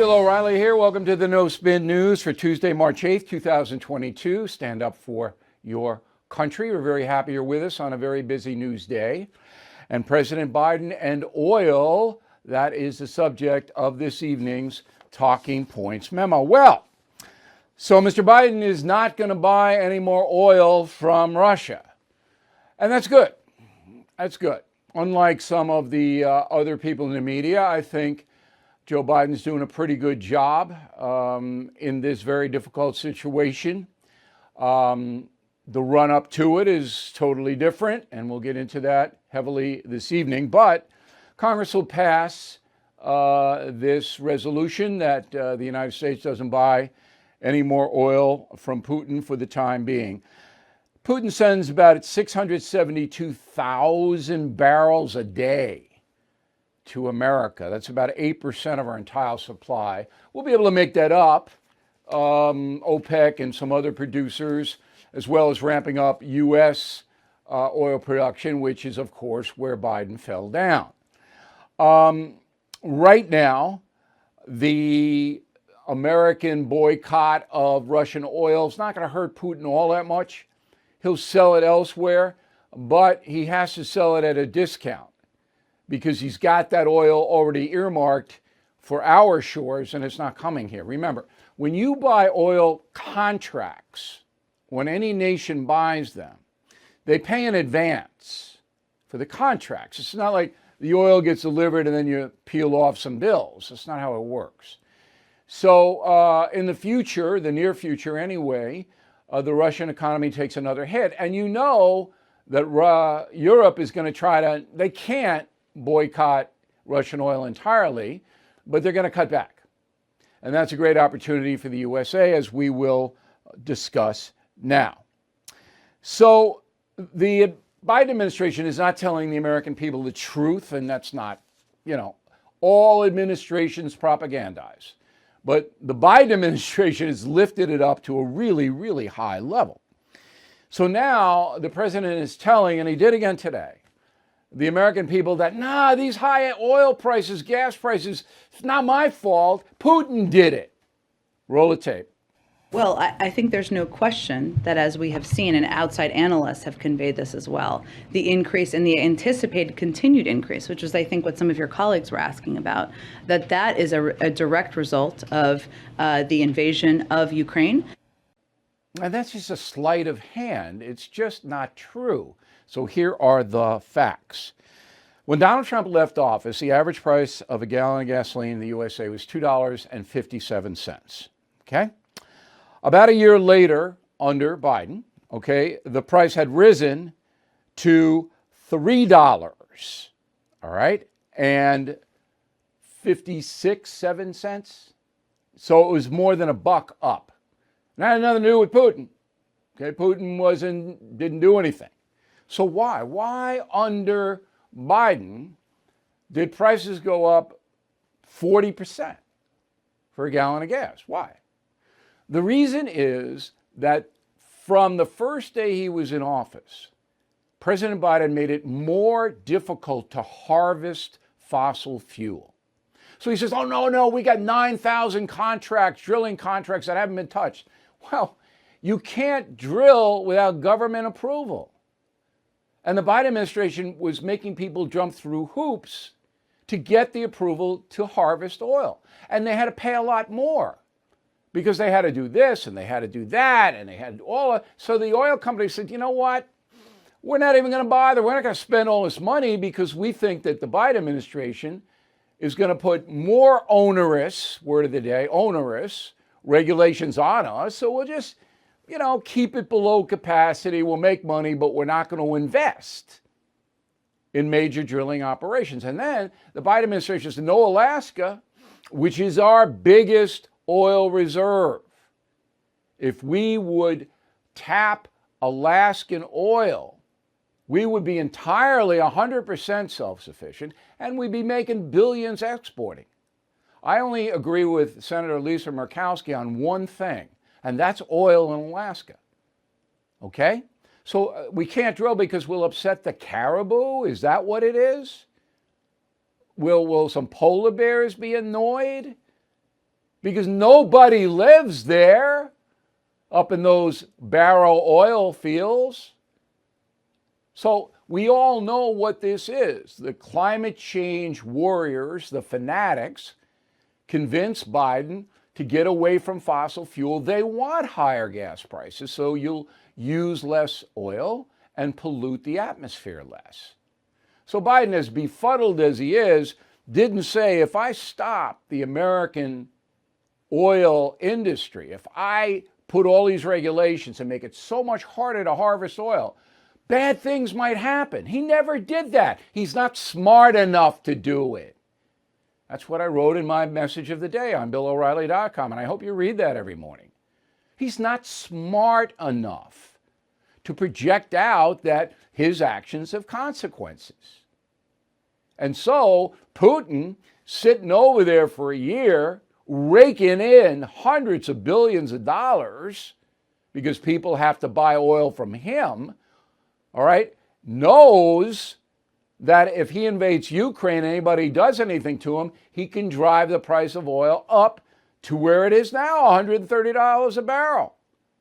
Bill O'Reilly here. Welcome to the No Spin News for Tuesday, March 8th, 2022. Stand up for your country. We're very happy you're with us on a very busy news day. And President Biden and oil, that is the subject of this evening's Talking Points memo. Well, so Mr. Biden is not going to buy any more oil from Russia. And that's good. That's good. Unlike some of the other people in the media, I think Joe Biden's doing a pretty good job in this very difficult situation. The run-up to it is totally different, and we'll get into that heavily this evening. But Congress will pass this resolution that the United States doesn't buy any more oil from Putin for the time being. Putin sends about 672,000 barrels a day to America. That's about 8% of our entire supply. We'll be able to make that up. OPEC and some other producers, as well as ramping up U.S. Oil production, which is, of course, where Biden fell down. Right now, the American boycott of Russian oil is not going to hurt Putin all that much. He'll sell it elsewhere, but he has to sell it at a discount, because he's got that oil already earmarked for our shores and it's not coming here. Remember, when you buy oil contracts, when any nation buys them, they pay in advance for the contracts. It's not like the oil gets delivered and then you peel off some bills. That's not how it works. So in the future, the near future anyway, the Russian economy takes another hit. And you know that Europe is going to try to, they can't boycott Russian oil entirely, but they're going to cut back. And that's a great opportunity for the USA, as we will discuss now. So the Biden administration is not telling the American people the truth, and that's not, all administrations propagandize. But the Biden administration has lifted it up to a really, really high level. So now the president is telling, and he did again today, the American people that, these high oil prices, gas prices, it's not my fault. Putin did it. Roll the tape. Well, I think there's no question that, as we have seen, and outside analysts have conveyed this as well, the increase and the anticipated continued increase, which is, I think, what some of your colleagues were asking about, that is a direct result of the invasion of Ukraine. And that's just a sleight of hand. It's just not true. So here are the facts. When Donald Trump left office, the average price of a gallon of gasoline in the USA was $2.57. Okay? About a year later, under Biden, the price had risen to $3, all right, and 7 cents. So it was more than $1 up. That had nothing to do with Putin. Okay, Putin didn't do anything. So why? Why under Biden did prices go up 40% for a gallon of gas? Why? The reason is that from the first day he was in office, President Biden made it more difficult to harvest fossil fuel. So he says, oh, no, we got 9,000 contracts, drilling contracts that haven't been touched. Well, you can't drill without government approval. And the Biden administration was making people jump through hoops to get the approval to harvest oil. And they had to pay a lot more because they had to do this and they had to do that and they had all. So the oil company said, you know what? We're not even going to bother. We're not going to spend all this money because we think that the Biden administration is going to put more onerous, word of the day, onerous regulations on us. So we'll just, keep it below capacity. We'll make money, but we're not going to invest in major drilling operations. And then the Biden administration said, no, Alaska, which is our biggest oil reserve. If we would tap Alaskan oil, we would be entirely 100% self-sufficient, and we'd be making billions exporting. I only agree with Senator Lisa Murkowski on one thing, and that's oil in Alaska. Okay? So we can't drill because we'll upset the caribou? Is that what it is? Will some polar bears be annoyed? because nobody lives there up in those barrel oil fields. So we all know what this is. The climate change warriors, the fanatics, convince Biden to get away from fossil fuel. They want higher gas prices, so you'll use less oil and pollute the atmosphere less. So Biden, as befuddled as he is, didn't say, if I stop the American oil industry, if I put all these regulations and make it so much harder to harvest oil, bad things might happen. He never did that. He's not smart enough to do it. That's what I wrote in my message of the day on BillO'Reilly.com, and I hope you read that every morning. He's not smart enough to project out that his actions have consequences. And so Putin, sitting over there for a year, raking in hundreds of billions of dollars because people have to buy oil from him, all right, knows that if he invades Ukraine and anybody does anything to him, he can drive the price of oil up to where it is now, $130 a barrel.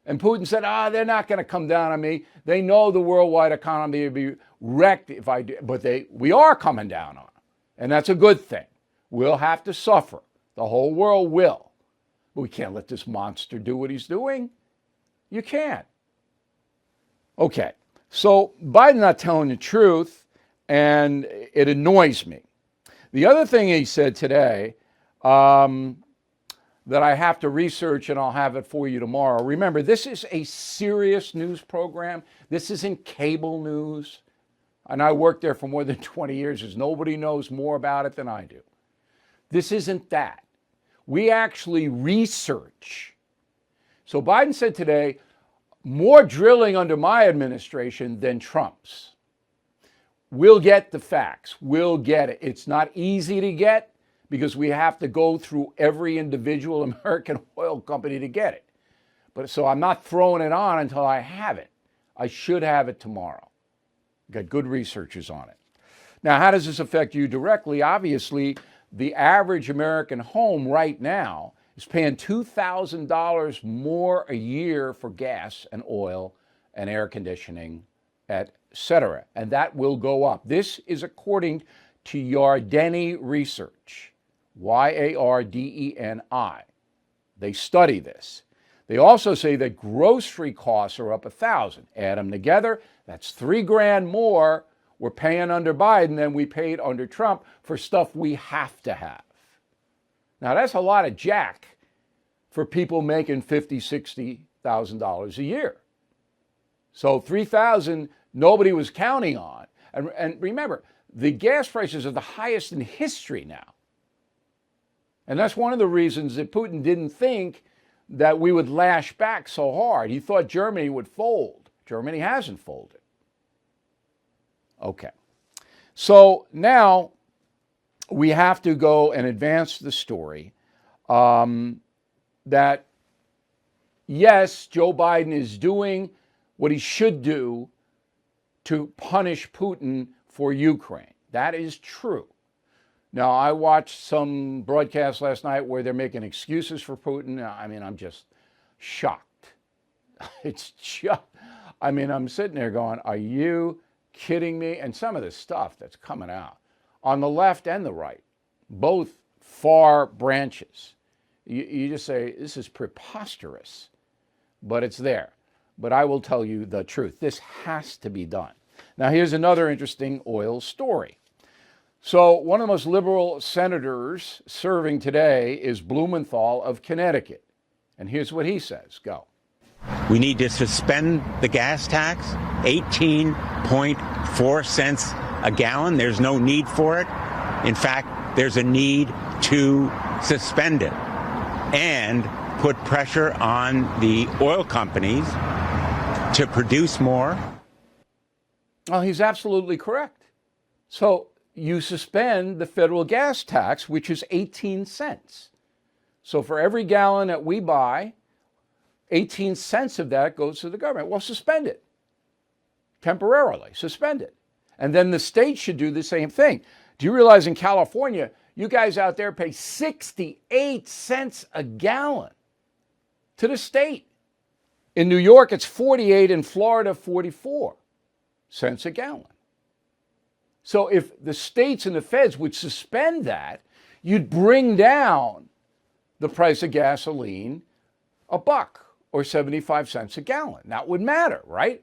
And Putin said, they're not going to come down on me. They know the worldwide economy will be wrecked if I do, but we are coming down on them. And that's a good thing. We'll have to suffer. The whole world will. But we can't let this monster do what he's doing. You can't. Okay, so Biden's not telling the truth, and it annoys me. The other thing he said today that I have to research, and I'll have it for you tomorrow. Remember, this is a serious news program. This isn't cable news. And I worked there for more than 20 years. As nobody knows more about it than I do. This isn't that. We actually research. So Biden said today, more drilling under my administration than Trump's. We'll get the facts. We'll get it. It's not easy to get because we have to go through every individual American oil company to get it. But so I'm not throwing it on until I have it. I should have it tomorrow. Got good researchers on it. Now, how does this affect you directly? Obviously, the average American home right now is paying $2,000 more a year for gas and oil and air conditioning, etc. And that will go up. This is according to Yardeni Research, Yardeni. They study this. They also say that grocery costs are up $1,000. Add them together, that's $3,000 more we're paying under Biden than we paid under Trump for stuff we have to have. Now that's a lot of jack for people making $50,000, $60,000 a year. So $3,000 nobody was counting on. And remember, the gas prices are the highest in history now. And that's one of the reasons that Putin didn't think that we would lash back so hard. He thought Germany would fold. Germany hasn't folded. Okay. So now we have to go and advance the story that, yes, Joe Biden is doing what he should do to punish Putin for Ukraine. That is true. Now, I watched some broadcast last night where they're making excuses for Putin. I mean, I'm just shocked. It's just, I mean, I'm sitting there going, are you kidding me? And some of the stuff that's coming out on the left and the right, both far branches, you just say, this is preposterous, but it's there. But I will tell you the truth. This has to be done. Now, here's another interesting oil story. So one of the most liberal senators serving today is Blumenthal of Connecticut. And here's what he says. Go. We need to suspend the gas tax, 18.4 cents a gallon. There's no need for it. In fact, there's a need to suspend it and put pressure on the oil companies to produce more. Well, he's absolutely correct. So you suspend the federal gas tax, which is 18 cents. So for every gallon that we buy, 18 cents of that goes to the government. Well, suspend it temporarily. Suspend it. And then the state should do the same thing. Do you realize in California, You guys out there pay 68 cents a gallon to the state. In New York, it's 48, in Florida, 44 cents a gallon. So if the states and the feds would suspend that, you'd bring down the price of gasoline $1 or 75 cents a gallon. That would matter, right?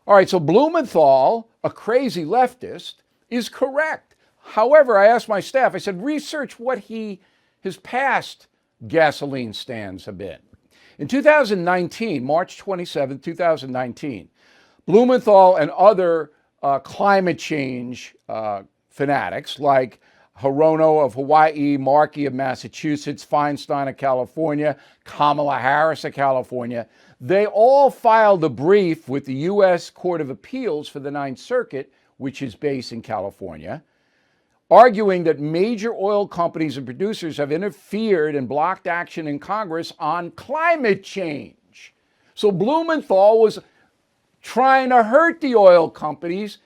All right, so Blumenthal, a crazy leftist, is correct. However, I asked my staff, I said, research what his past gasoline stands have been. In 2019, March 27, 2019, Blumenthal and other climate change fanatics like Hirono of Hawaii, Markey of Massachusetts, Feinstein of California, Kamala Harris of California, they all filed a brief with the U.S. Court of Appeals for the Ninth Circuit, which is based in California, arguing that major oil companies and producers have interfered and blocked action in Congress on climate change. So Blumenthal was trying to hurt the oil companies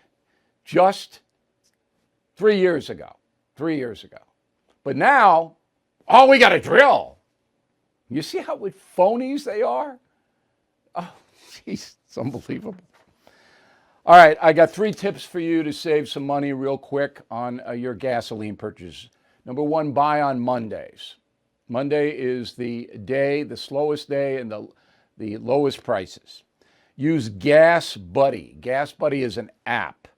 just 3 years ago. 3 years ago. But now, oh, we got to drill. You see how phonies they are? Oh, jeez, it's unbelievable. All right, I got 3 tips for you to save some money real quick on your gasoline purchases. Number 1, buy on Mondays. Monday is the day, the slowest day, and the lowest prices. Use Gas Buddy. Gas Buddy is an app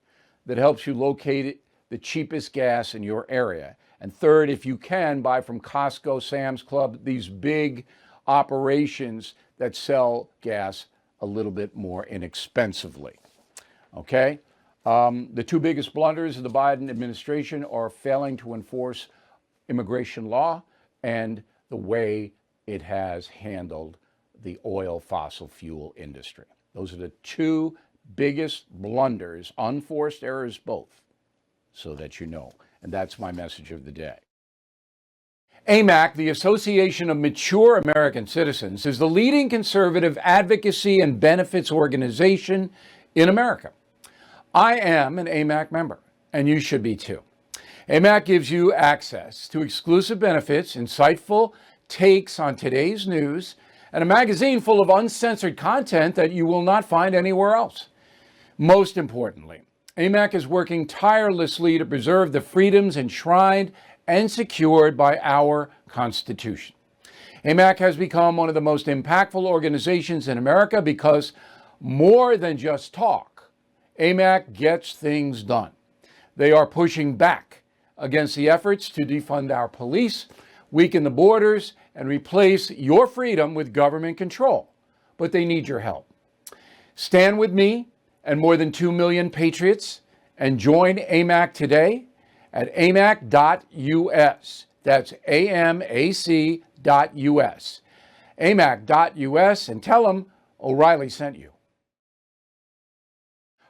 that helps you locate the cheapest gas in your area. And third, if you can, buy from Costco, Sam's Club, these big operations that sell gas a little bit more inexpensively. Okay? The 2 biggest blunders of the Biden administration are failing to enforce immigration law and the way it has handled the oil fossil fuel industry. Those are the 2 biggest blunders, unforced errors both, so that you know. And that's my message of the day. AMAC, the Association of Mature American Citizens, is the leading conservative advocacy and benefits organization in America. I am an AMAC member, and you should be too. AMAC gives you access to exclusive benefits, insightful takes on today's news, and a magazine full of uncensored content that you will not find anywhere else. Most importantly, AMAC is working tirelessly to preserve the freedoms enshrined and secured by our Constitution. AMAC has become one of the most impactful organizations in America because more than just talk, AMAC gets things done. They are pushing back against the efforts to defund our police, weaken the borders, and replace your freedom with government control. But they need your help. Stand with me and more than 2 million patriots and join AMAC today at amac.us. That's AMAC.us. amac.us, and tell them O'Reilly sent you.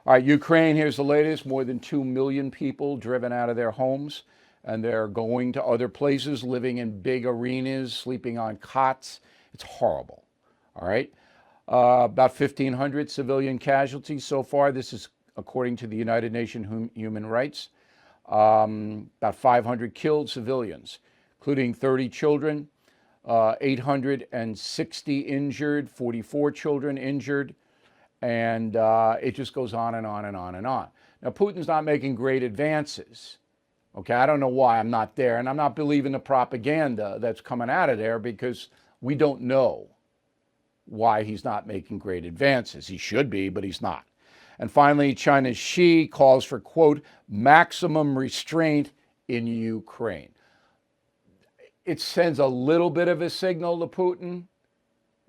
All right, Ukraine, here's the latest. More than 2 million people driven out of their homes, and they're going to other places, living in big arenas, sleeping on cots. It's horrible, all right? About 1,500 civilian casualties so far. This is according to the United Nations Human Rights. About 500 killed civilians, including 30 children, 860 injured, 44 children injured, and it just goes on and on and on and on. Now, Putin's not making great advances. Okay, I don't know why. I'm not there, and I'm not believing the propaganda that's coming out of there because we don't know why he's not making great advances. He should be, but he's not. And finally, China's Xi calls for, quote, maximum restraint in Ukraine. It sends a little bit of a signal to Putin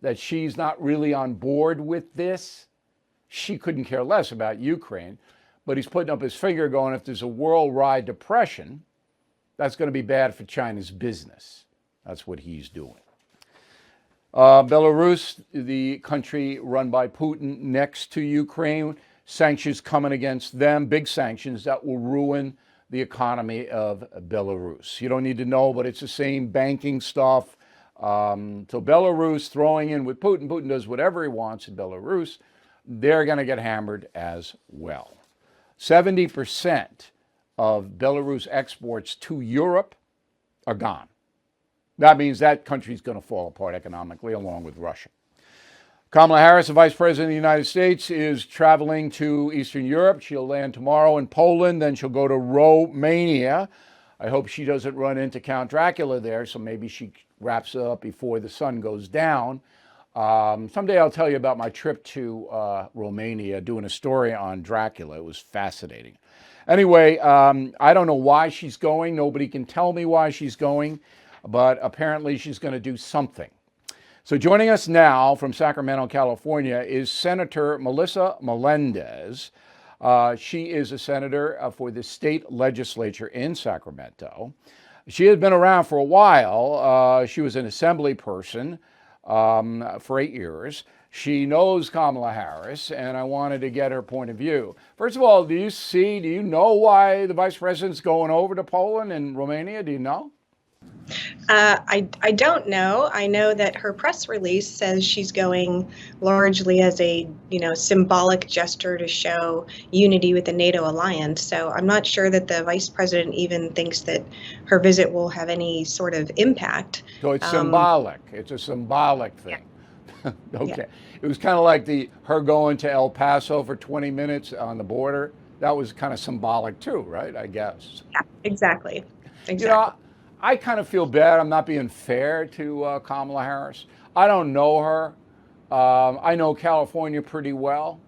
that Xi's not really on board with this. Xi couldn't care less about Ukraine, but he's putting up his finger going, if there's a worldwide depression, that's going to be bad for China's business. That's what he's doing. Belarus, the country run by Putin next to Ukraine, sanctions coming against them, big sanctions that will ruin the economy of Belarus. You don't need to know, but it's the same banking stuff. So Belarus throwing in with Putin. Putin does whatever he wants in Belarus. They're going to get hammered as well. 70% of Belarus exports to Europe are gone. That means that country's going to fall apart economically along with Russia. Kamala Harris, the Vice President of the United States, is traveling to Eastern Europe. She'll land tomorrow in Poland, then she'll go to Romania. I hope she doesn't run into Count Dracula there, so maybe she wraps it up before the sun goes down. Someday I'll tell you about my trip to Romania, doing a story on Dracula. It was fascinating. Anyway, I don't know why she's going. Nobody can tell me why she's going, but apparently she's going to do something. So joining us now from Sacramento, California, is Senator Melissa Melendez. She is a senator for the state legislature in Sacramento. She has been around for a while. She was an assembly person for 8 years. She knows Kamala Harris, and I wanted to get her point of view. First of all, do you know why the vice president's going over to Poland and Romania? Do you know? I don't know. I know that her press release says she's going largely as a, symbolic gesture to show unity with the NATO alliance. So I'm not sure that the vice president even thinks that her visit will have any sort of impact. So it's symbolic. It's a symbolic thing. Yeah. Okay. Yeah. It was kind of like her going to El Paso for 20 minutes on the border. That was kind of symbolic too, right? I guess. Yeah, exactly. I kind of feel bad. I'm not being fair to Kamala Harris. I don't know her. I know California pretty well.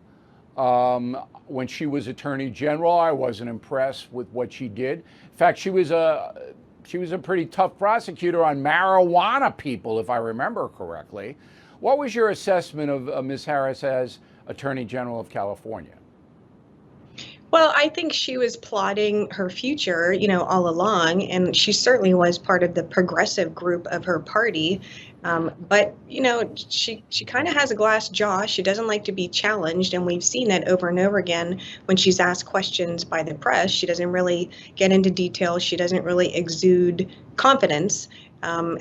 When she was Attorney General, I wasn't impressed with what she did. In fact, she was a pretty tough prosecutor on marijuana people, if I remember correctly. What was your assessment of Ms. Harris as Attorney General of California? Well, I think she was plotting her future, all along, and she certainly was part of the progressive group of her party. But she kind of has a glass jaw. She doesn't like to be challenged, and we've seen that over and over again when she's asked questions by the press. She doesn't really get into detail. She doesn't really exude confidence.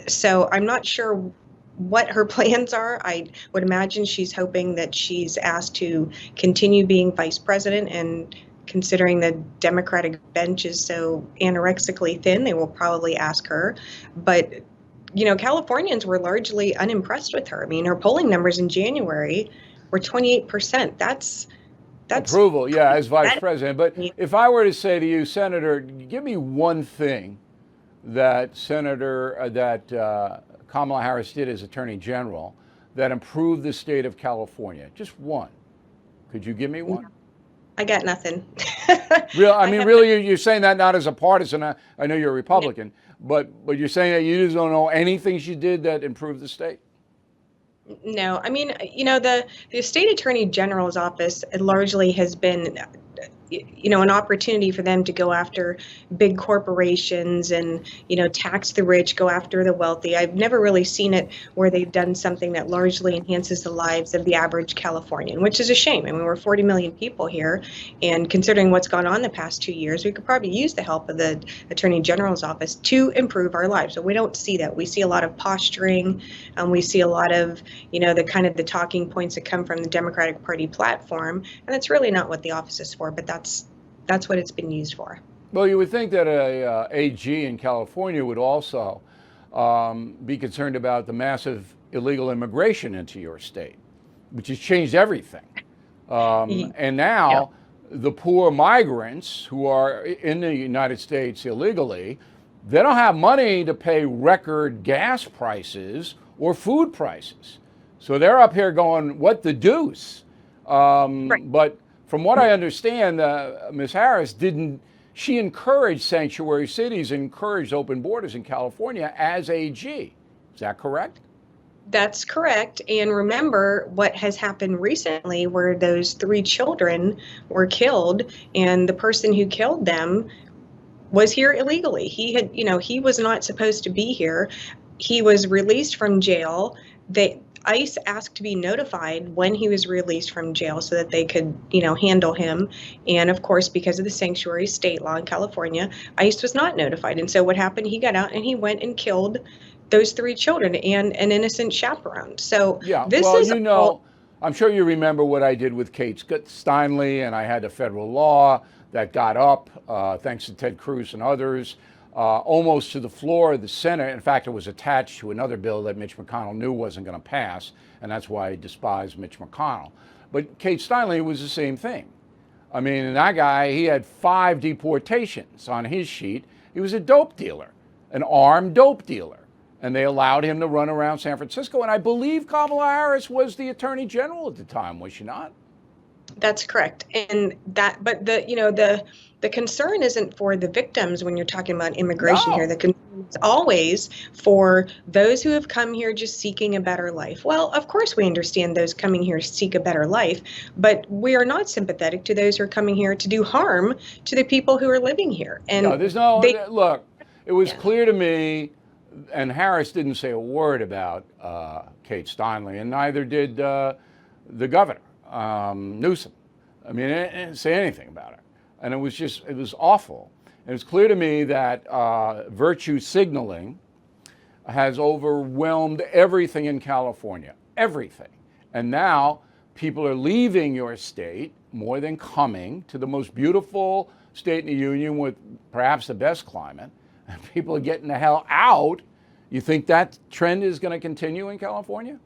So I'm not sure what her plans are. I would imagine she's hoping that she's asked to continue being vice president, and considering the Democratic bench is so anorexically thin, they will probably ask her. But, Californians were largely unimpressed with her. I mean, her polling numbers in January were 28%. That's approval, yeah, as vice president. But if I were to say to you, Senator, give me one thing that Kamala Harris did as Attorney General that improved the state of California. Just one. Could you give me one? I got nothing. Really, you're saying that not as a partisan. I know you're a Republican, but you're saying that you just don't know anything she did that improved the state? No, I mean, the state attorney general's office largely has been an opportunity for them to go after big corporations and, tax the rich, go after the wealthy. I've never really seen it where they've done something that largely enhances the lives of the average Californian, which is a shame. I mean, we're 40 million people here, and considering what's gone on the past 2 years, we could probably use the help of the Attorney General's office to improve our lives. So we don't see that. We see a lot of posturing, and we see a lot of, the talking points that come from the Democratic Party platform, and that's really not what the office is for, but that's what it's been used for. Well, you would think that a AG in California would also be concerned about the massive illegal immigration into your state, which has changed everything. And now the poor migrants who are in the United States illegally, they don't have money to pay record gas prices or food prices. So they're up here going, what the deuce? Right. But from what I understand, Ms. Harris she encouraged sanctuary cities and encouraged open borders in California as AG. Is that correct? That's correct. And remember what has happened recently where those 3 children were killed, and the person who killed them was here illegally. He was not supposed to be here. He was released from jail. ICE asked to be notified when he was released from jail so that they could, handle him. And of course, because of the sanctuary state law in California, ICE was not notified. And so what happened, he got out and he went and killed those 3 children and an innocent chaperone. So yeah, this well, is I'm sure you remember what I did with Kate Steinle, and I had a federal law that got up thanks to Ted Cruz and others. almost to the floor of the Senate. In fact, it was attached to another bill that Mitch McConnell knew wasn't going to pass, and that's why he despised Mitch McConnell. But Kate Steinle was the same thing. I mean, that guy, he had 5 deportations on his sheet. He was a dope dealer, an armed dope dealer. And they allowed him to run around San Francisco. And I believe Kamala Harris was the Attorney General at the time, was she not? That's correct. But the concern isn't for the victims when you're talking about immigration here. The concern is always for those who have come here just seeking a better life. Well, of course we understand those coming here to seek a better life, but we are not sympathetic to those who are coming here to do harm to the people who are living here. And look, it was clear to me, and Harris didn't say a word about Kate Steinle, and neither did the governor, Newsom. I mean, it didn't say anything about it. And it was awful. And it was clear to me that virtue signaling has overwhelmed everything in California, everything. And now people are leaving your state more than coming to the most beautiful state in the union with perhaps the best climate. And people are getting the hell out. You think that trend is going to continue in California?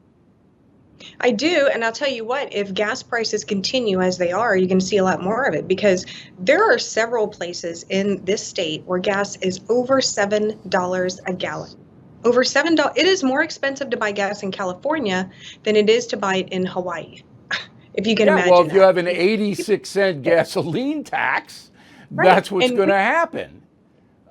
I do, and I'll tell you what, if gas prices continue as they are, you're going to see a lot more of it, because there are several places in this state where gas is over $7 a gallon. Over $7. It is more expensive to buy gas in California than it is to buy it in Hawaii, if you can imagine. Well, if you have an 86-cent gasoline tax, that's what's going to happen.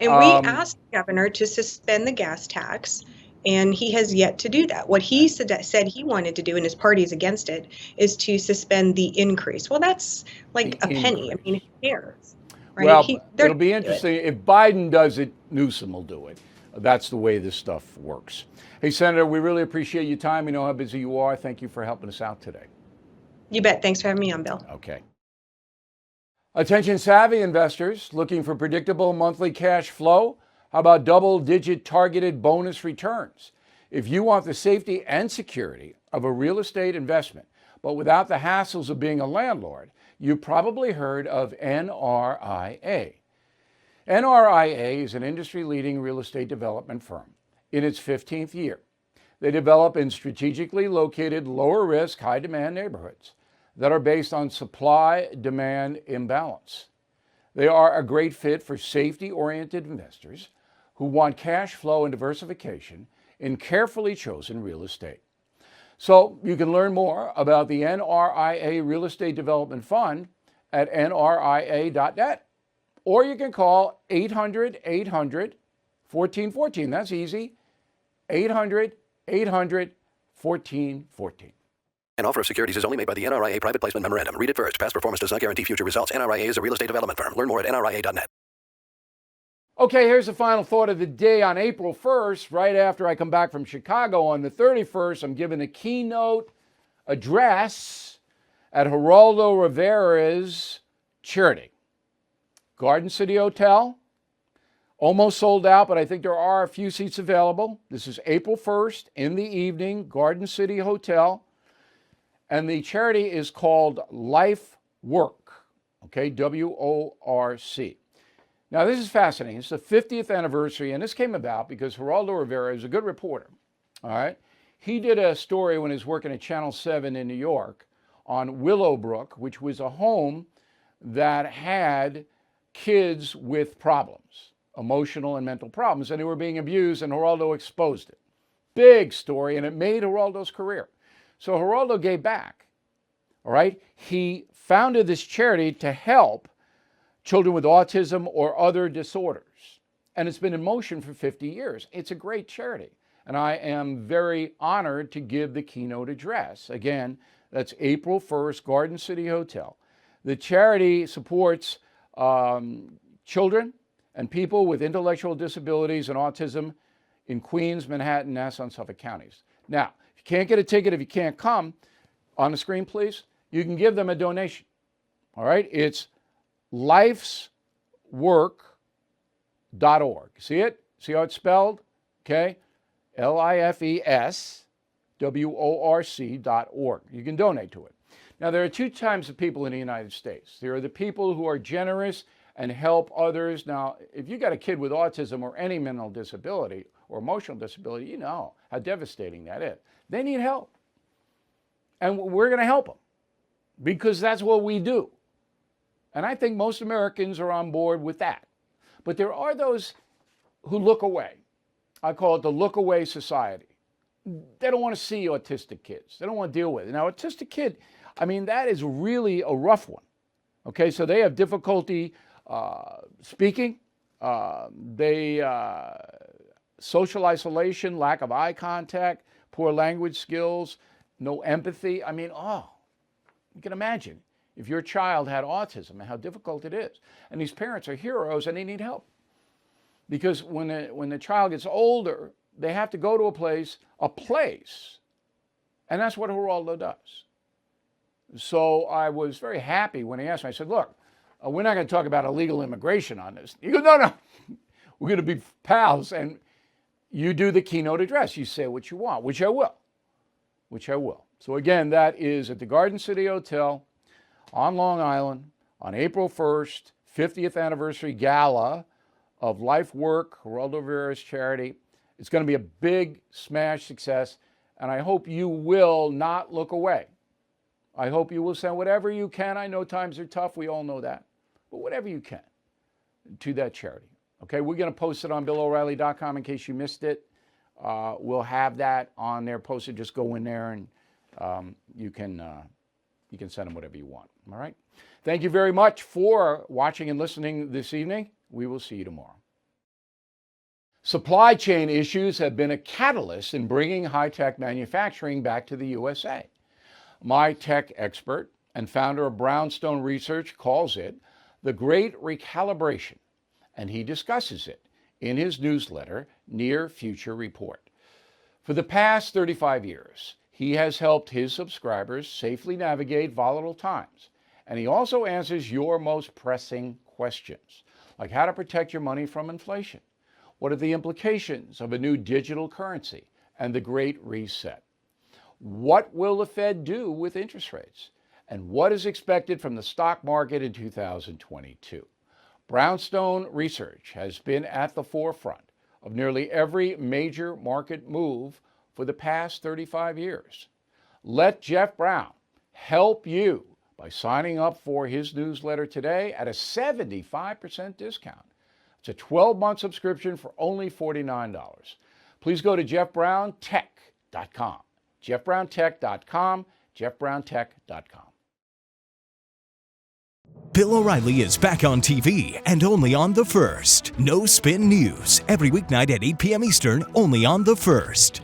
And we asked the governor to suspend the gas tax, and he has yet to do that. What he said he wanted to do, and his party is against it, is to suspend the increase. Well, that's like a penny. I mean, who cares? Right? Well, it'll be interesting. If Biden does it, Newsom will do it. That's the way this stuff works. Hey, Senator, we really appreciate your time. We know how busy you are. Thank you for helping us out today. You bet. Thanks for having me on, Bill. Okay. Attention savvy investors looking for predictable monthly cash flow? How about double-digit targeted bonus returns? If you want the safety and security of a real estate investment, but without the hassles of being a landlord, you've probably heard of NRIA. NRIA is an industry-leading real estate development firm in its 15th year. They develop in strategically located, lower-risk, high-demand neighborhoods that are based on supply-demand imbalance. They are a great fit for safety-oriented investors who want cash flow and diversification in carefully chosen real estate. So you can learn more about the NRIA Real Estate Development Fund at nria.net, or you can call 800-800-1414. That's easy, 800-800-1414. An offer of securities is only made by the NRIA Private Placement Memorandum. Read it first. Past performance does not guarantee future results. NRIA is a real estate development firm. Learn more at nria.net. Okay, here's the final thought of the day. On April 1st, right after I come back from Chicago on the 31st, I'm giving a keynote address at Geraldo Rivera's charity. Garden City Hotel, almost sold out, but I think there are a few seats available. This is April 1st in the evening, Garden City Hotel. And the charity is called Life Work, okay, WORC. Now, this is fascinating. It's the 50th anniversary, and this came about because Geraldo Rivera is a good reporter, all right? He did a story when he was working at Channel 7 in New York on Willowbrook, which was a home that had kids with problems, emotional and mental problems, and they were being abused, and Geraldo exposed it. Big story, and it made Geraldo's career. So Geraldo gave back, all right? He founded this charity to help children with autism or other disorders, and it's been in motion for 50 years. It's a great charity, and I am very honored to give the keynote address. Again, that's April 1st, Garden City Hotel. The charity supports children and people with intellectual disabilities and autism in Queens, Manhattan, Nassau, and Suffolk counties. Now, if you can't get a ticket, if you can't come, on the screen, please, you can give them a donation. All right? It's lifeswork.org. See it? See how it's spelled? Okay? LIFESWORC.org. You can donate to it. Now, there are two types of people in the United States. There are the people who are generous and help others. Now, if you got a kid with autism or any mental disability or emotional disability, you know how devastating that is. They need help. And we're going to help them because that's what we do. And I think most Americans are on board with that. But there are those who look away. I call it the look away society. They don't want to see autistic kids. They don't want to deal with it. Now, autistic kid, I mean, that is really a rough one. Okay, so they have difficulty speaking. Social isolation, lack of eye contact, poor language skills, no empathy. I mean, you can imagine if your child had autism and how difficult it is. And these parents are heroes and they need help. Because when the child gets older, they have to go to a place, and that's what Geraldo does. So I was very happy when he asked me. I said, look, we're not going to talk about illegal immigration on this. He goes, no, we're going to be pals, and you do the keynote address. You say what you want, which I will. So again, that is at the Garden City Hotel on Long Island on April 1st, 50th anniversary gala of Life Work, Geraldo Rivera's charity. It's going to be a big smash success, and I hope you will not look away. I hope you will send whatever you can. I know times are tough. We all know that. But whatever you can to that charity. Okay, we're going to post it on BillO'Reilly.com in case you missed it. We'll have that on there posted. Just go in there and you can send them whatever you want. All right. Thank you very much for watching and listening this evening. We will see you tomorrow. Supply chain issues have been a catalyst in bringing high-tech manufacturing back to the USA. My tech expert and founder of Brownstone Research calls it the Great Recalibration, and he discusses it in his newsletter, Near Future Report. For the past 35 years, he has helped his subscribers safely navigate volatile times, and he also answers your most pressing questions, like how to protect your money from inflation. What are the implications of a new digital currency and the Great Reset? What will the Fed do with interest rates? And what is expected from the stock market in 2022? Brownstone Research has been at the forefront of nearly every major market move for the past 35 years. Let Jeff Brown help you by signing up for his newsletter today at a 75% discount. It's a 12-month subscription for only $49. Please go to jeffbrowntech.com. jeffbrowntech.com. jeffbrowntech.com. Bill O'Reilly is back on TV and only on The First. No Spin News, every weeknight at 8 p.m. Eastern, only on The First.